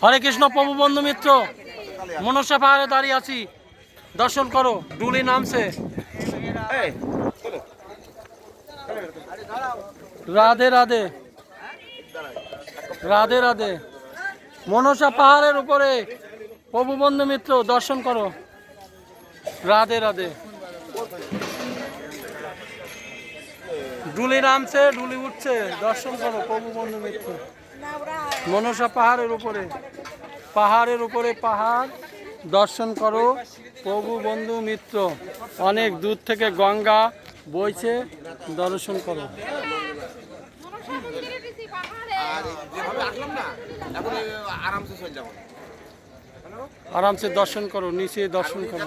হরে কৃষ্ণ প্রভু বন্ধু মিত্র, মনসা পাহাড়ে দাঁড়িয়ে আছি, দর্শন করো। ডুলি নামছে। রাধে রাধে, রাধে রাধে। মনসা পাহাড়ের উপরে প্রভু বন্ধু মিত্র, দর্শন করো। রাধে রাধে। ডুলি নামছে, ডুলি উঠছে, দর্শন করো প্রভু বন্ধু মিত্র। মনসা পাহাড়ের উপরে, পাহাড়ের উপরে পাহাড়, দর্শন করো প্রভু বন্ধু মিত্র। অনেক দূর থেকে গঙ্গা বইছে, দর্শন করো। আরামসে দর্শন করো, নিচে দর্শন করো।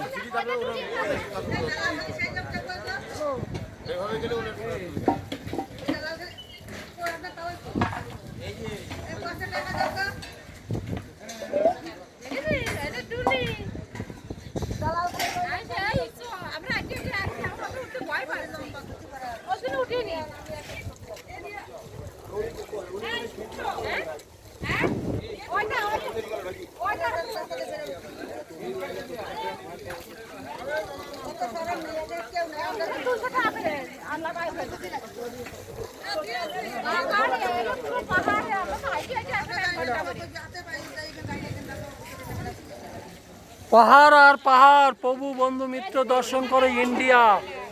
পাহাড় আর পাহাড়, প্রভু বন্ধু মিত্র, দর্শন করে। ইন্ডিয়া,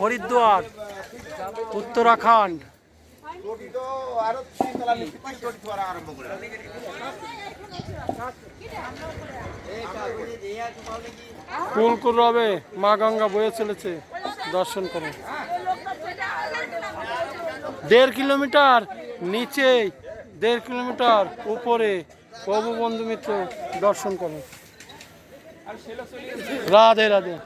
হরিদ্বার, উত্তরাখণ্ড। কুলকুল রবে মা গঙ্গা বয়ে চলেছে, দর্শন করো। 1.5 কিলোমিটার নিচে, 1.5 কিলোমিটার উপরে প্রভু বন্ধু মিত্র, দর্শন করো। রাধে রাধে।